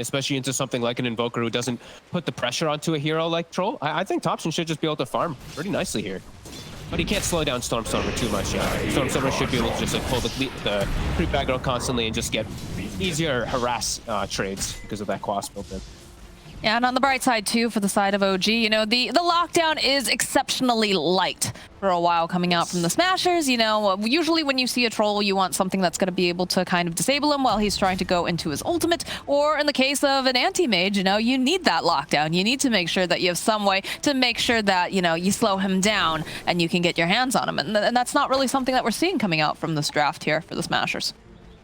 especially into something like an Invoker who doesn't put the pressure onto a hero like Troll. I think Thompson should just be able to farm pretty nicely here. But he can't slow down Stormstormer too much yet. Stormstormer should be able to just like pull the creep aggro constantly and just get easier harass trades because of that quas built in. Yeah, and on the bright side too, for the side of OG, you know, the lockdown is exceptionally light for a while coming out from the Smashers. You know, usually when you see a troll, you want something that's going to be able to kind of disable him while he's trying to go into his ultimate. Or in the case of an anti-mage, you know, you need that lockdown. You need to make sure that you have some way to make sure that, you know, you slow him down and you can get your hands on him. And that's not really something that we're seeing coming out from this draft here for the Smashers.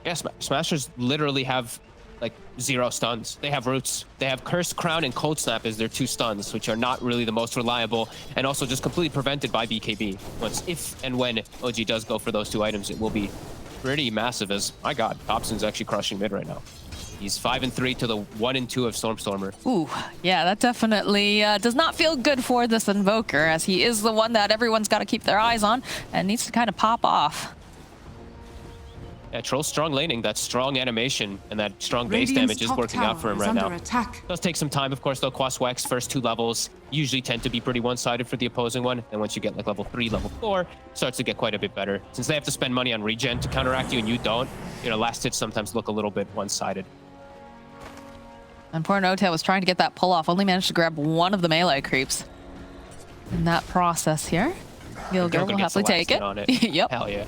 Yeah, Smashers literally have like 0 stuns. They have roots. They have Cursed Crown and Cold Snap as their 2 stuns, which are not really the most reliable, and also just completely prevented by BKB. Once, if and when OG does go for those 2 items, it will be pretty massive. As my God, Thompson's actually crushing mid right now. He's 5-3 to the 1-2 of Stormstormer. Ooh, yeah, that definitely does not feel good for this Invoker, as he is the one that everyone's got to keep their eyes on and needs to kind of pop off. Yeah, Troll's strong laning, that strong animation and that strong base damage is working out for him right now. Does take some time, of course, though. Quas Wex, first 2 levels usually tend to be pretty one-sided for the opposing one. And once you get like level 3, level 4, starts to get quite a bit better. Since they have to spend money on regen to counteract you and you don't, you know, last hits sometimes look a little bit one-sided. And poor Notail was trying to get that pull-off, only managed to grab one of the melee creeps in that process here. Gilgir will happily take it. Yep. Hell yeah.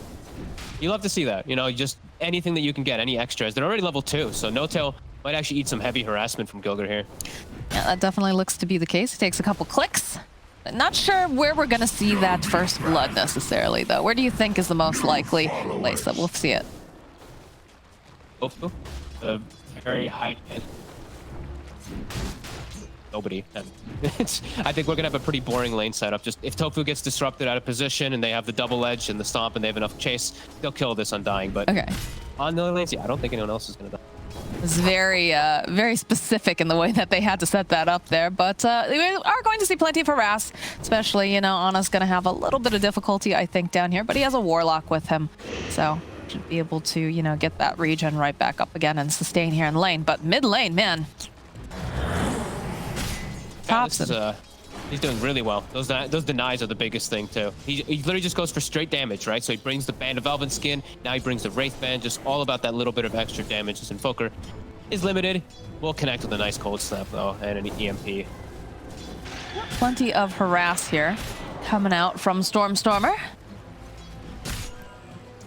You love to see that, you know, just anything that you can get, any extras. They're already level 2, so No-Tail might actually eat some heavy harassment from Gilgir here. Yeah, that definitely looks to be the case. He takes a couple clicks. Not sure where we're going to see that first blood necessarily, though. Where do you think is the most likely place that we'll see it? Tofu, the very high end. Nobody. I think we're gonna have a pretty boring lane setup. Just if Tofu gets disrupted out of position and they have the double edge and the stomp and they have enough chase, they'll kill this Undying. But okay, on the lanes, yeah, I don't think anyone else is gonna die. It's very, very specific in the way that they had to set that up there. But we are going to see plenty of harass, especially, you know, Ana's gonna have a little bit of difficulty, I think, down here. But he has a Warlock with him, so should be able to, you know, get that regen right back up again and sustain here in lane. But mid lane, man. Yeah, he's doing really well. Those denies are the biggest thing too. He literally just goes for straight damage, right? So he brings the Band of Elven Skin. Now he brings the Wraith Band. Just all about that little bit of extra damage. This Invoker is limited. We'll connect with a nice Cold Snap though, and an EMP. Plenty of harass here coming out from Stormstormer.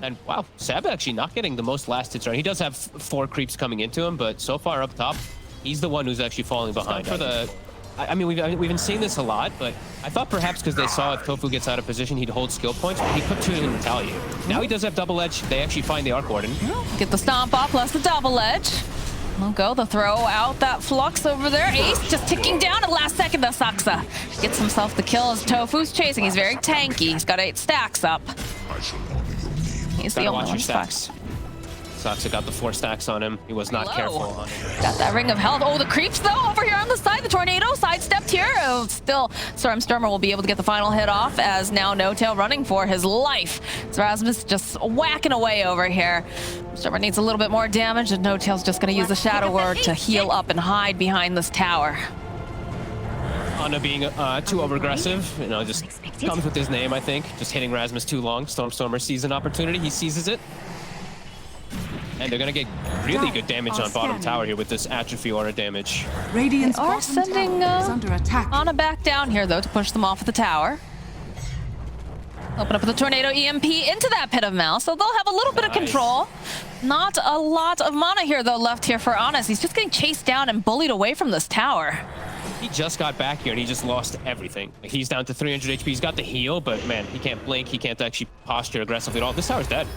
And wow, Seb actually not getting the most last hits right. He does have 4 creeps coming into him, but so far up top, he's the one who's actually falling behind. For the I mean, we've been seeing this a lot, but I thought perhaps because they saw if Tofu gets out of position, he'd hold skill points, but he put 2 in retaliate. Now he does have double edge. They actually find the Arc Warden. Get the stomp off, plus the double edge. We'll go the throw out that flux over there. Ace just ticking down at the last second. The Saksa gets himself the kill as Tofu's chasing. He's very tanky. He's got 8 stacks up. He's the only one stacks. Saksa got the 4 stacks on him. He was not careful on him. Got that ring of health. Oh, the creeps though over here on the side. The tornado sidestepped here. Oh, still, Stormstormer will be able to get the final hit off as now No-Tail running for his life. So Rasmus just whacking away over here. Stormer needs a little bit more damage, and No-Tail's just going to use the Shadow Word to heal up and hide behind this tower. Ana being too over-aggressive, you know, just comes with his name, I think. Just hitting Rasmus too long. Stormstormer sees an opportunity. He seizes it. And they're going to get really good damage on bottom tower here with this Atrophy Aura damage. They are sending Ana back down here, though, to push them off of the tower. Open up the Tornado EMP into that Pit of Mal, so they'll have a little bit of control. Not a lot of mana here, though, left here for Ana. He's just getting chased down and bullied away from this tower. He just got back here and he just lost everything. Like, he's down to 300 HP. He's got the heal, but man, he can't blink. He can't actually posture aggressively at all. This tower's dead.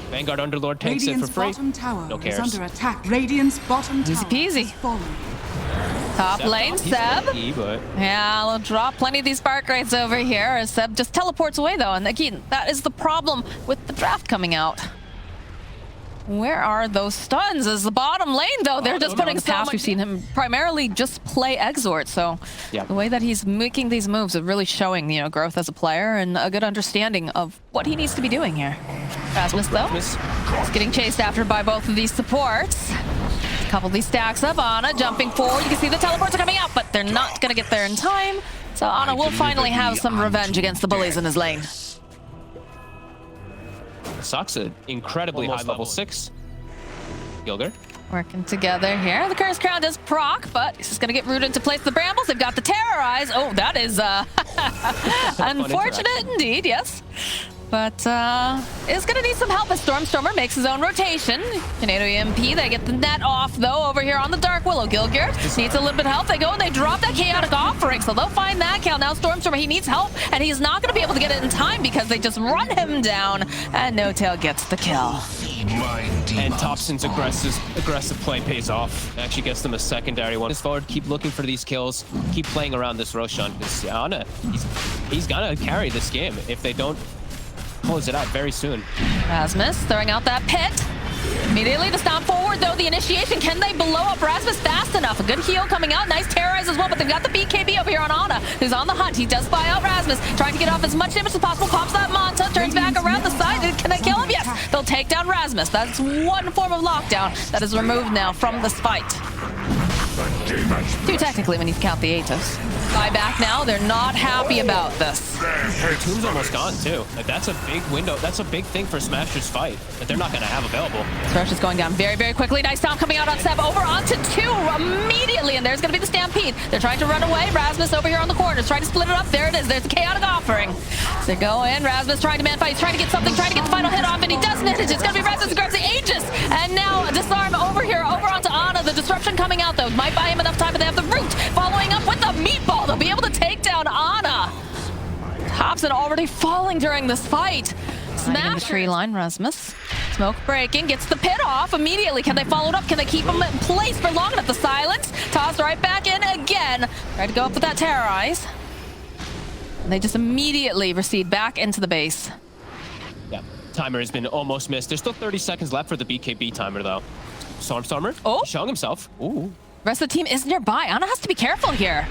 Vanguard Underlord takes it for free. No cares. Under attack. Radiant's bottom easy peasy. Top lane, Seb. Yeah, we'll drop plenty of these spark rates over here as Seb just teleports away though. And again, that is the problem with the draft coming out. Where are those stuns? As the bottom lane, though, they're just putting past. We've seen him primarily just play Exort, so the way that he's making these moves is really showing, you know, growth as a player and a good understanding of what he needs to be doing here. Rasmus, though, is getting chased after by both of these supports. Couple of these stacks up. Ana jumping forward. You can see the teleports are coming out, but they're not going to get there in time. So Ana will finally have some revenge against the bullies in his lane. Saksa, incredibly high level 6. Gilger. Working together here. The Curse Crown does proc, but he's just going to get rooted into place. The Brambles, they've got the Terrorize. Oh, that is unfortunate indeed, yes. But is going to need some help as Stormstormer makes his own rotation. Tornado EMP, they get the net off, though, over here on the Dark Willow. Gilgir needs a little bit of help. They go and they drop that Chaotic Offering, so they'll find that kill. Now Stormstormer, he needs help, and he's not going to be able to get it in time because they just run him down, and No Tail gets the kill. And Thompson's aggressive play pays off. Actually gets them a secondary one. Just forward, keep looking for these kills. Keep playing around this Roshan, because Ana, he's going to carry this game if they don't close it out very soon. Rasmus throwing out that pit. Immediately to stomp forward, though, the initiation. Can they blow up Rasmus fast enough? A good heal coming out. Nice terrorize as well, but they've got the BKB over here on Ana, who's on the hunt. He does spy out Rasmus, trying to get off as much damage as possible. Pops that Manta, turns back around the side. Can they kill him? Yes. They'll take down Rasmus. That's one form of lockdown that is removed now from this fight. Two technically when you count the Atos. Buyback now. They're not happy about this. Her Tomb's almost gone too. Like, that's a big window. That's a big thing for Smasher's fight that they're not going to have available. Thresh is going down very, very quickly. Nice stomp coming out on Seb. Over onto 2 immediately, and there's going to be the Stampede. They're trying to run away. Rasmus over here on the corners, trying to split it up. There it is. There's the Chaotic Offering. So they go in. Rasmus trying to man fight. He's trying to get something, trying to get the final hit off, and he does manage. It's going to be Rasmus who grabs the Aegis. And now Disarm over here, over onto Ana. The disruption coming out, though. Might buy him enough time, but they have the root. Following up with the meatball. They'll be able to take down Ana. Thompson already falling during this fight. Smash the tree line, Rasmus. Smoke breaking, gets the pit off immediately. Can they follow it up? Can they keep him in place for long enough? The silence, tossed right back in again. Try to go up with that terrorize. And they just immediately recede back into the base. Yeah, timer has been almost missed. There's still 30 seconds left for the BKB timer, though. Stormstormer, showing himself. Ooh. Rest of the team is nearby. Ana has to be careful here.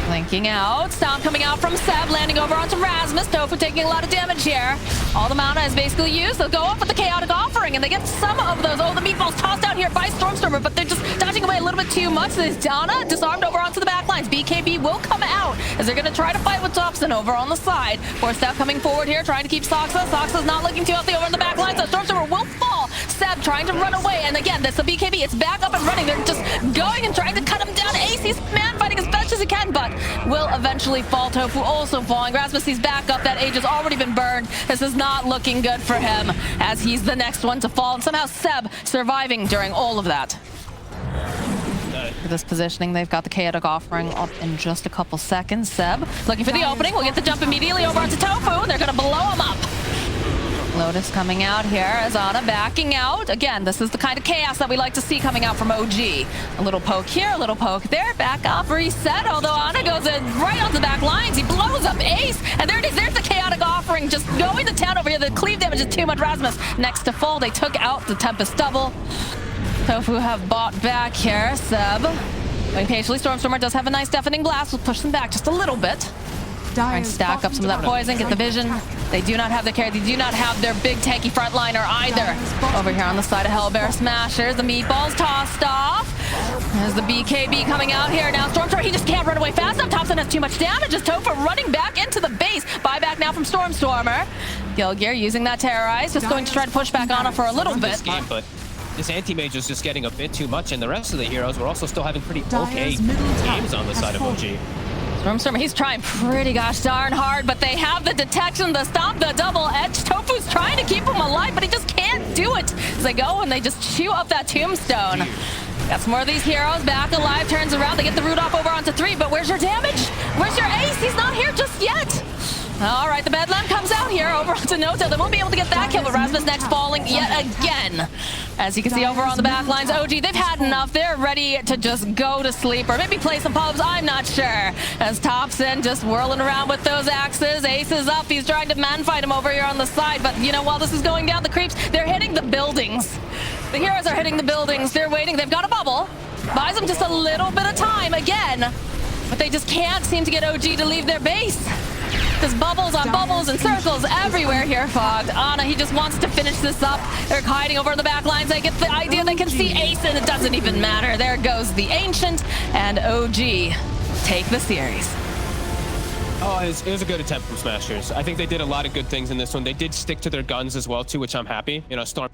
Linking out. Stomp coming out from Seb, landing over onto Rasmus. Tofu taking a lot of damage here. All the mana is basically used. They'll go up with the Chaotic Offering, and they get some of those. Oh, the meatballs tossed out here by Stormstormer, but they're just dodging away a little bit too much. Ana disarmed over onto the back lines. BKB will come out as they're going to try to fight with Thompson over on the side. Force Step coming forward here, trying to keep Saksa. Saksa's not looking too healthy over on the back line, so Stormstormer will fall. Seb trying to run away, and again, that's the BKB. It's back up and running. They're just going and trying to cut him down. Ace's man fighting as best as he can, but will eventually fall. Tofu also falling. Rasmus, he's back up. That age has already been burned. This is not looking good for him as he's the next one to fall. And somehow Seb surviving during all of that. For this positioning, they've got the Chaotic Offering up in just a couple seconds. Seb looking for the opening. We'll get the jump immediately over onto Tofu. They're going to blow him up. Lotus coming out here as Ana backing out. Again, this is the kind of chaos that we like to see coming out from OG. A little poke here, a little poke there. Back off, reset. Although Ana goes in right onto the back lines. He blows up Ace. And there it is. There's the Chaotic Offering just going to town over here. The cleave damage is too much. Rasmus next to full. They took out the Tempest double. Tofu have bought back here. Seb waiting patiently. Stormstormer does have a nice deafening blast. We'll push them back just a little bit. Trying to stack up some of that poison, get the vision. They do not have their carry. They do not have their big tanky frontliner either. Over here on the side of Hellbear Smashers, the meatballs tossed off. There's the BKB coming out here now. Stormstormer, he just can't run away fast enough. Thompson has too much damage. As Tofu running back into the base. Buyback now from Stormstormer. Gilgir using that terrorize, just going to try to push back on him for a little bit. But this anti-mage is just getting a bit too much, and the rest of the heroes were also still having pretty okay games on the side of OG. Stormstormer, he's trying pretty gosh darn hard, but they have the detection, the stomp, the double edge. Tofu's trying to keep him alive, but he just can't do it. As they go and they just chew up that tombstone. Got some more of these heroes back alive, turns around, they get the root off over onto 3, but where's your damage? Where's your ace? He's not here just yet. All right, the Bedlam comes out here over onto No Tail. They won't be able to get that kill, but Rasmus next falling yet again. As you can see over on the back lines, OG, they've had enough. They're ready to just go to sleep or maybe play some pubs. I'm not sure. As Thompson just whirling around with those axes. Ace is up. He's trying to man fight him over here on the side. But, you know, while this is going down, the creeps, they're hitting the buildings. The heroes are hitting the buildings. They're waiting. They've got a bubble. Buys them just a little bit of time again. But they just can't seem to get OG to leave their base. Just bubbles on bubbles and circles everywhere here, Fogged. Ana, he just wants to finish this up. They're hiding over the back lines. I get the idea they can see Ace, and it doesn't even matter. There goes the Ancient, and OG take the series. Oh, it was a good attempt from Smashers. I think they did a lot of good things in this one. They did stick to their guns as well, too, which I'm happy. You know, Storm